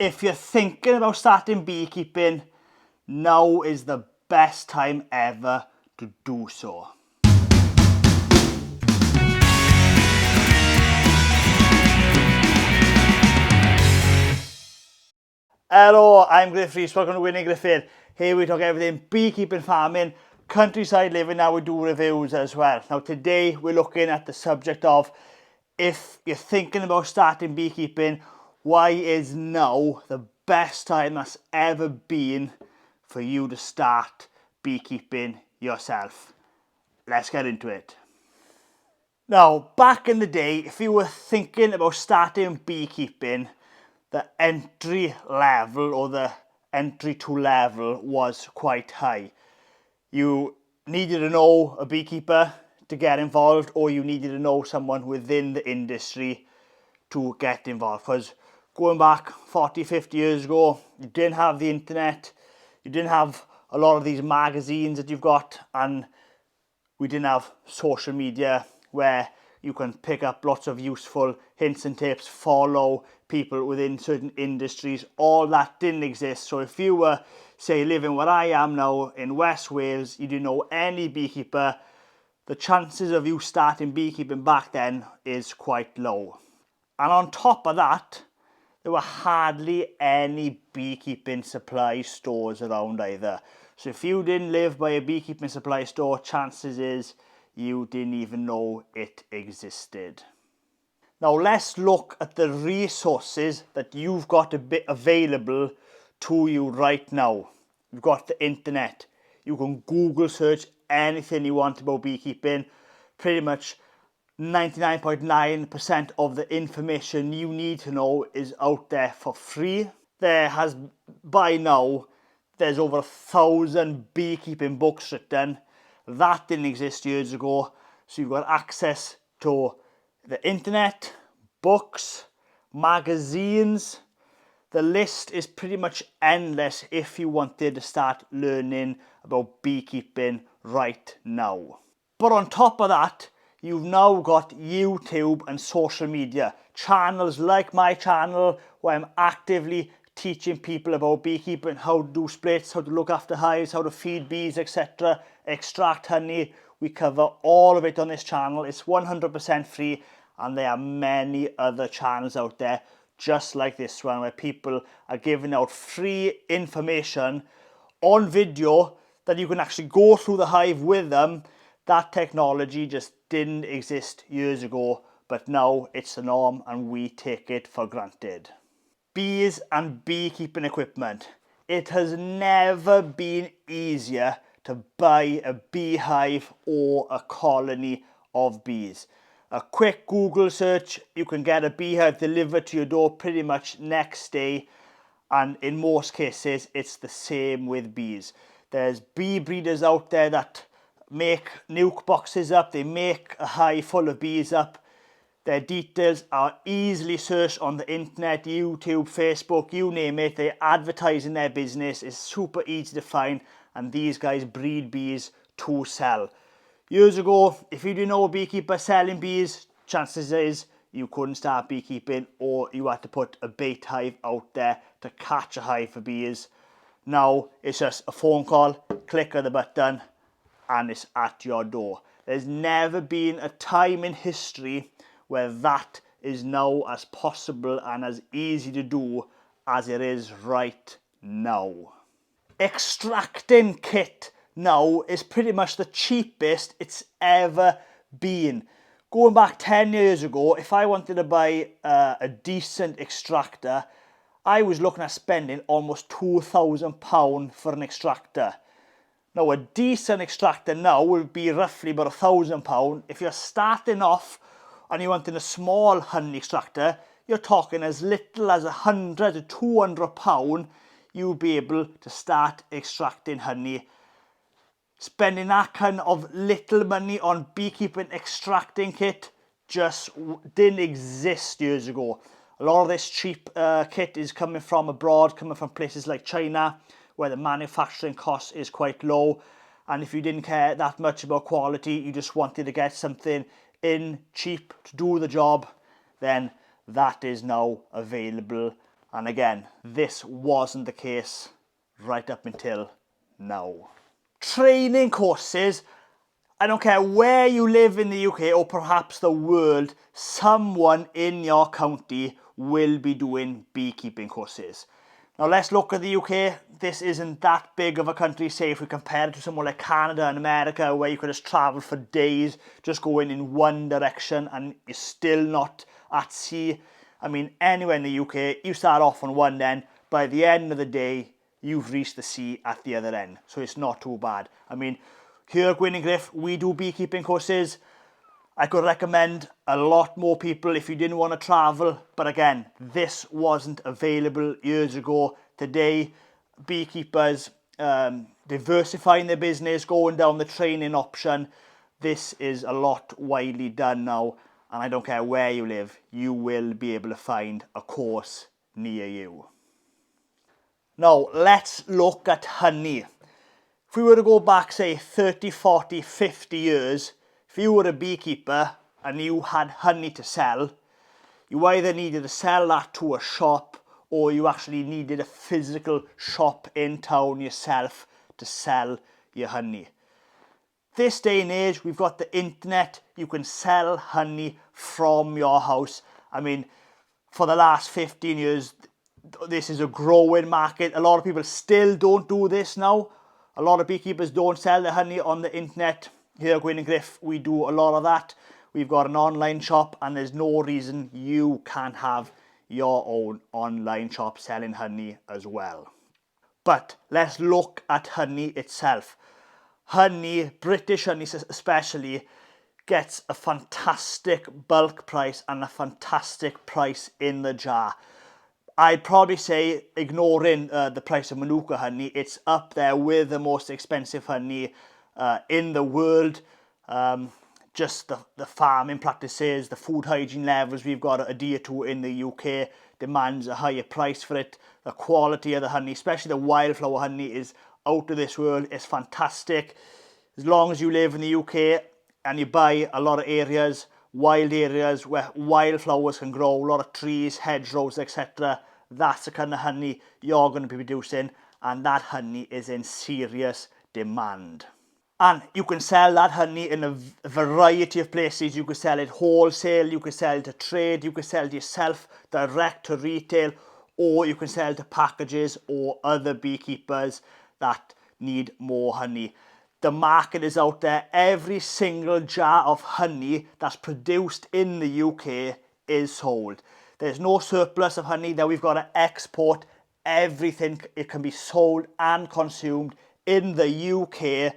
If you're thinking about starting beekeeping, now is the best time ever to do so. Hello, I'm Griff Rees, welcome to Winning Griffin. Here we talk everything beekeeping, farming, countryside living. Now we do reviews as well. Now today we're looking at the subject of if you're thinking about starting beekeeping, why is now the best time that's ever been for you to start beekeeping yourself? Let's get into it. Now, back in the day, if you were thinking about starting beekeeping, the entry level or the entry to level was quite high. You needed to know a beekeeper to get involved, or you needed to know someone within the industry to get involved. Because going back 40, 50 years ago, you didn't have the internet, you didn't have a lot of these magazines that you've got, and we didn't have social media where you can pick up lots of useful hints and tips, follow people within certain industries. All that didn't exist. So if you were, say, living where I am now in West Wales, you didn't know any beekeeper, the chances of you starting beekeeping back then is quite low. And on top of that, there were hardly any beekeeping supply stores around either. So if you didn't live by a beekeeping supply store, chances is you didn't even know it existed. Now let's look at the resources that you've got a bit available to you right now. You've got the internet. You can Google search anything you want about beekeeping. Pretty much 99.9% of the information you need to know is out there for free. There's over 1,000 beekeeping books written. That didn't exist years ago. So you've got access to the internet, books, magazines. The list is pretty much endless if you wanted to start learning about beekeeping right now. But on top of that, you've now got YouTube and social media. Channels like my channel where I'm actively teaching people about beekeeping, how to do splits, how to look after hives, how to feed bees, etc., extract honey. We cover all of it on this channel. It's 100% free, and there are many other channels out there just like this one where people are giving out free information on video that you can actually go through the hive with them. That technology just didn't exist years ago, but now it's the norm and we take it for granted. Bees and beekeeping equipment. It has never been easier to buy a beehive or a colony of bees. A quick Google search, you can get a beehive delivered to your door pretty much next day, and in most cases it's the same with bees. There's bee breeders out there that make nuke boxes up, they make a hive full of bees up. Their details are easily searched on the internet, YouTube, Facebook, you name it. They're advertising their business. It's super easy to find, and these guys breed bees to sell. Years ago, if you didn't know a beekeeper selling bees, chances is you couldn't start beekeeping, or you had to put a bait hive out there to catch a hive for bees. Now it's just a phone call, click of the button, and it's at your door. There's never been a time in history where that is now as possible and as easy to do as it is right now. Extracting kit now is pretty much the cheapest it's ever been. Going back 10 years ago, if I wanted to buy a decent extractor, I was looking at spending almost £2,000 for an extractor. Now a decent extractor now would be roughly about £1,000. If you're starting off and you're wanting a small honey extractor, you're talking as little as £100 to £200, you'll be able to start extracting honey. Spending that kind of little money on beekeeping extracting kit just didn't exist years ago. A lot of this cheap kit is coming from abroad, coming from places like China, where the manufacturing cost is quite low. And if you didn't care that much about quality, you just wanted to get something in cheap to do the job, then that is now available And again, this wasn't the case right up until now. Training courses, I don't care where you live in the UK or perhaps the world, someone in your county will be doing beekeeping courses. Now let's look at the UK. This isn't that big of a country, say if we compare it to somewhere like Canada and America, where you could just travel for days, just going in one direction and you're still not at sea. I mean, anywhere in the UK, you start off on one end, by the end of the day, you've reached the sea at the other end. So it's not too bad. I mean, here at Gwynnegriff, we do beekeeping courses. I could recommend a lot more people if you didn't want to travel. But again, this wasn't available years ago. Today, beekeepers diversifying their business, going down the training option. This is a lot widely done now. And I don't care where you live, you will be able to find a course near you. Now, let's look at honey. If we were to go back, say, 30, 40, 50 years, if you were a beekeeper and you had honey to sell, you either needed to sell that to a shop or you actually needed a physical shop in town yourself to sell your honey. This day and age, we've got the internet. You can sell honey from your house. I mean, for the last 15 years, this is a growing market. A lot of people still don't do this now. A lot of beekeepers don't sell their honey on the internet. Here at Gwynnegriff, we do a lot of that. We've got an online shop and there's no reason you can't have your own online shop selling honey as well. But let's look at honey itself. Honey, British honey especially, gets a fantastic bulk price and a fantastic price in the jar. I'd probably say, ignoring the price of Manuka honey, it's up there with the most expensive honey in the world. Just the farming practices, the food hygiene levels we've got to adhere to in the UK demands a higher price for it. The quality of the honey, especially the wildflower honey, is out of this world. It's fantastic. As long as you live in the UK and you buy a lot of areas, wild areas where wildflowers can grow, a lot of trees, hedgerows, etc., that's the kind of honey you're going to be producing, and that honey is in serious demand. And you can sell that honey in a variety of places. You can sell it wholesale, you can sell it to trade, you can sell it yourself direct to retail, or you can sell it to packages or other beekeepers that need more honey. The market is out there. Every single jar of honey that's produced in the UK is sold. There's no surplus of honey that we've got to export. Everything, it can be sold and consumed in the UK.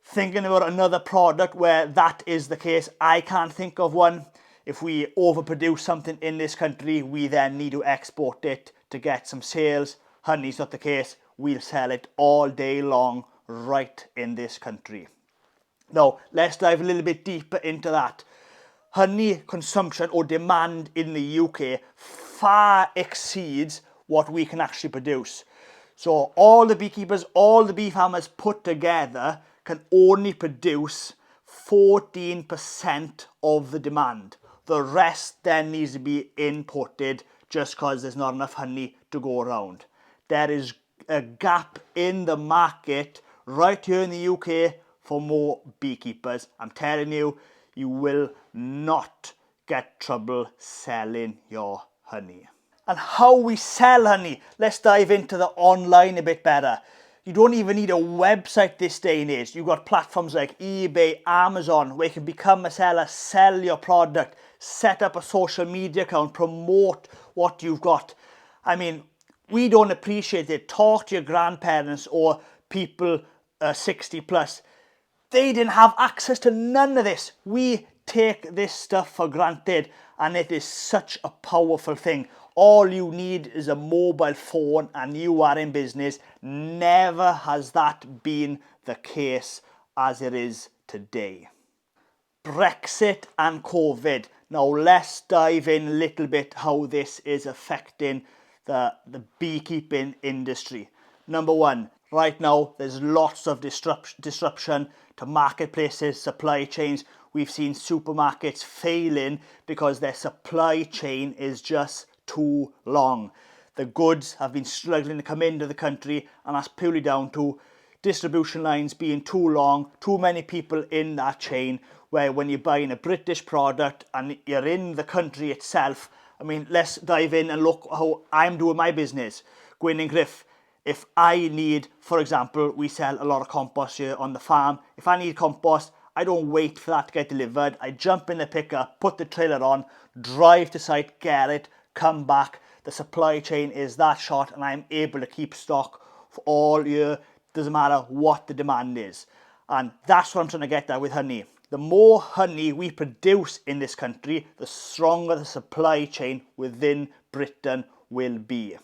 Thinking about another product where that is the case, I can't think of one. If we overproduce something in this country, we then need to export it to get some sales. Honey's not the case. We'll sell it all day long right in this country. Now, let's dive a little bit deeper into that. Honey consumption or demand in the UK far exceeds what we can actually produce. So all the beekeepers, all the bee farmers put together can only produce 14% of the demand. The rest then needs to be imported just because there's not enough honey to go around. There is a gap in the market right here in the UK for more beekeepers. I'm telling you, you will not get trouble selling your honey. And how we sell honey, let's dive into the online a bit better. You don't even need a website this day and age. You've got platforms like eBay, Amazon, where you can become a seller, sell your product, set up a social media account, promote what you've got. I mean, we don't appreciate it. Talk to your grandparents or people 60 plus. They didn't have access to none of this. We take this stuff for granted, and it is such a powerful thing. All you need is a mobile phone and you are in business. Never has that been the case as it is today. Brexit and Covid. Now let's dive in a little bit how this is affecting the beekeeping industry. Number one, right now there's lots of disruption to marketplaces, supply chains. We've seen supermarkets failing because their supply chain is just too long. The goods have been struggling to come into the country, and that's purely down to distribution lines being too long, too many people in that chain, where when you're buying a British product and you're in the country itself, I mean, let's dive in and look how I'm doing my business. Gwyn and Griff, if I need, for example, we sell a lot of compost here on the farm. If I need compost, I don't wait for that to get delivered. I jump in the pickup, put the trailer on, drive to site, get it, come back. The supply chain is that short, and I'm able to keep stock for all year. Doesn't matter what the demand is. And that's what I'm trying to get at with honey. The more honey we produce in this country, the stronger the supply chain within Britain will be.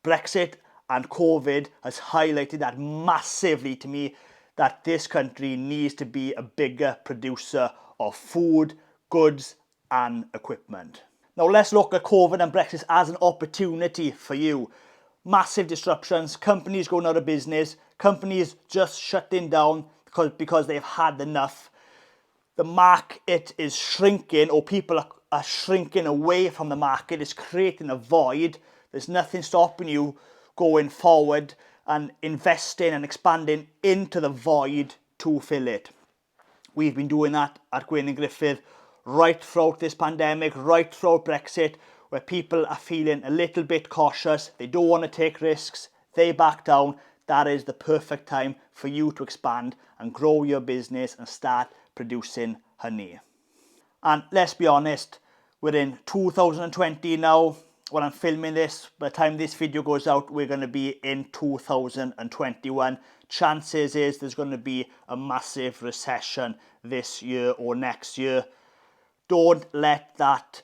Brexit and Covid has highlighted that massively to me, that this country needs to be a bigger producer of food, goods and equipment. Now let's look at Covid and Brexit as an opportunity for you. Massive disruptions, companies going out of business, companies just shutting down because they've had enough. The market is shrinking, or people are shrinking away from the market. It's creating a void. There's nothing stopping you going forward and investing and expanding into the void to fill it. We've been doing that at Gwyn and Griffith right throughout this pandemic, right throughout Brexit, where people are feeling a little bit cautious. They don't want to take risks. They back down. That is the perfect time for you to expand and grow your business and start producing honey. And let's be honest, we're in 2020 now. When I'm filming this, by the time this video goes out, we're going to be in 2021. Chances is there's going to be a massive recession this year or next year. Don't let that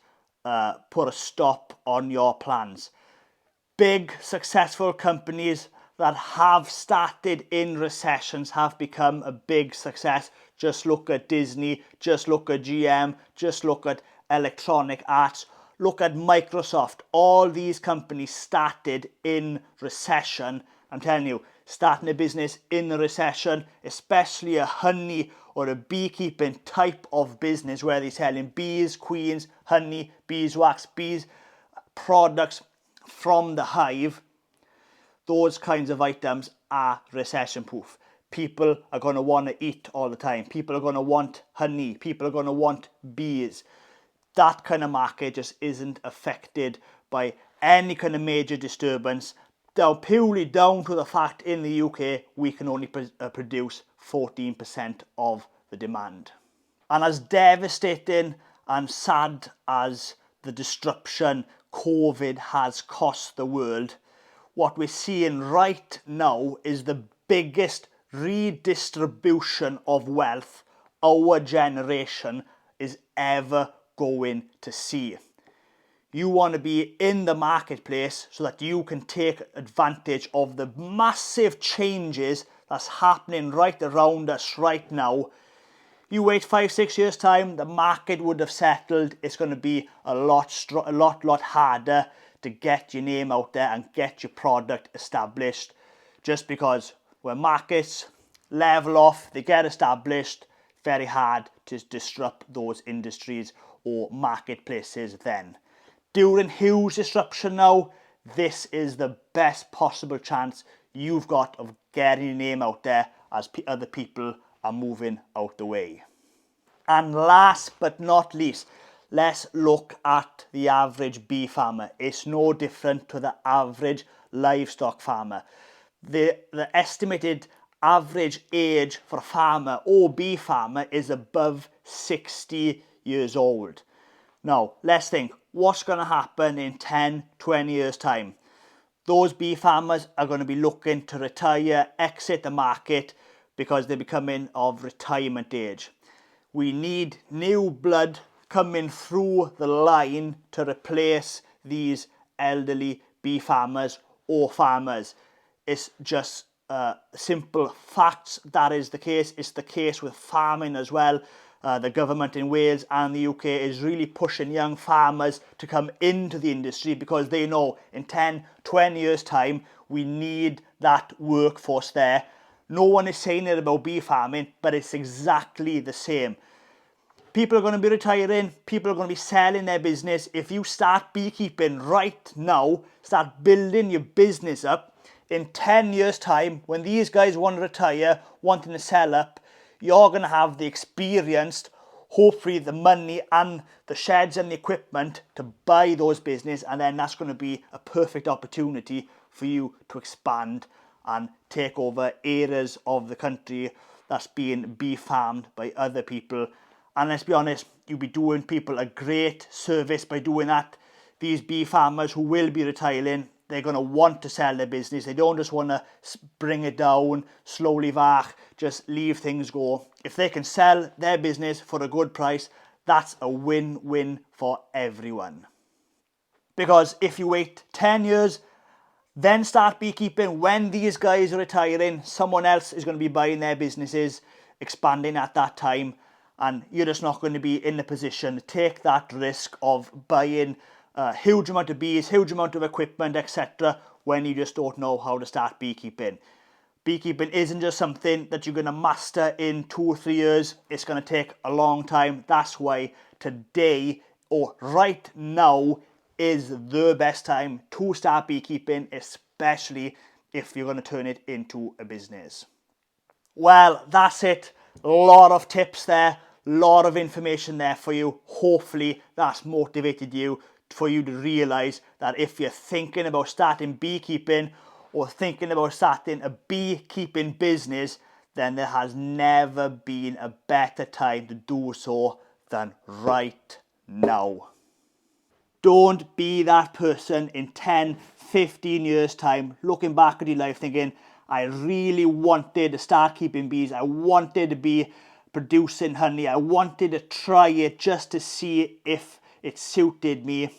put a stop on your plans. Big successful companies that have started in recessions have become a big success. Just look at Disney, just look at GM, just look at Electronic Arts. Look at Microsoft. All these companies started in recession. I'm telling you, starting a business in a recession, especially a honey or a beekeeping type of business where they're selling bees, queens, honey, beeswax, bees products from the hive, those kinds of items are recession proof. People are going to want to eat all the time. People are going to want honey. People are going to want bees. That kind of market just isn't affected by any kind of major disturbance, purely down to the fact in the UK we can only produce 14% of the demand. And as devastating and sad as the disruption Covid has cost the world, what we're seeing right now is the biggest redistribution of wealth our generation is ever going to see. You want to be in the marketplace so that you can take advantage of the massive changes that's happening right around us right now. You wait 5-6 years time, the market would have settled. It's going to be a lot harder to get your name out there and get your product established, just because when markets level off, they get established, very hard to disrupt those industries or marketplaces then. During huge disruption now, this is the best possible chance you've got of getting your name out there as other people are moving out the way. And last but not least, let's look at the average bee farmer. It's no different to the average livestock farmer. The estimated average age for a farmer or bee farmer is above 60 years old. Now, let's think, what's going to happen in 10, 20 years time? Those bee farmers are going to be looking to retire, exit the market because they're becoming of retirement age. We need new blood coming through the line to replace these elderly bee farmers or farmers. It's just simple facts that is the case. It's the case with farming as well. The government in Wales and the UK is really pushing young farmers to come into the industry because they know in 10, 20 years time we need that workforce there. No one is saying it about bee farming, but it's exactly the same. People are going to be retiring, people are going to be selling their business. If you start beekeeping right now, start building your business up, in 10 years time, when these guys want to retire, wanting to sell up, you're going to have the experience, hopefully the money and the sheds and the equipment to buy those business, and then that's going to be a perfect opportunity for you to expand and take over areas of the country that's being bee farmed by other people. And let's be honest, you'll be doing people a great service by doing that. These bee farmers who will be retiring, they're going to want to sell their business. They don't just want to bring it down, slowly back, just leave things go. If they can sell their business for a good price, that's a win-win for everyone. Because if you wait 10 years, then start beekeeping, when these guys are retiring, someone else is going to be buying their businesses, expanding at that time, and you're just not going to be in the position to take that risk of buying a huge amount of bees, huge amount of equipment, etc., when you just don't know how to start beekeeping. Beekeeping isn't just something that you're going to master in 2 or 3 years. It's going to take a long time. That's why today, or right now, is the best time to start beekeeping, especially if you're going to turn it into a business. Well, that's it. A lot of tips there, a lot of information there for you. Hopefully that's motivated you, for you to realize that if you're thinking about starting beekeeping or thinking about starting a beekeeping business, then there has never been a better time to do so than right now. Don't be that person in 10, 15 years time looking back at your life thinking, I really wanted to start keeping bees, I wanted to be producing honey, I wanted to try it just to see if it suited me,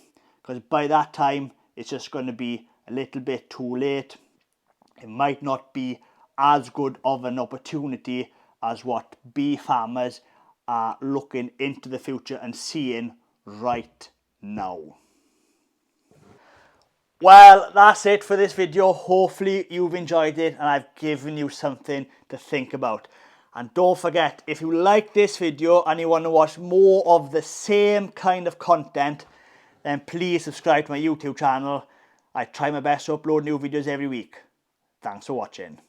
because by that time it's just going to be a little bit too late. It might not be as good of an opportunity as what bee farmers are looking into the future and seeing right now. Well, that's it for this video. Hopefully you've enjoyed it and I've given you something to think about. And don't forget, if you like this video and you want to watch more of the same kind of content, then please subscribe to my YouTube channel. I try my best to upload new videos every week. Thanks for watching.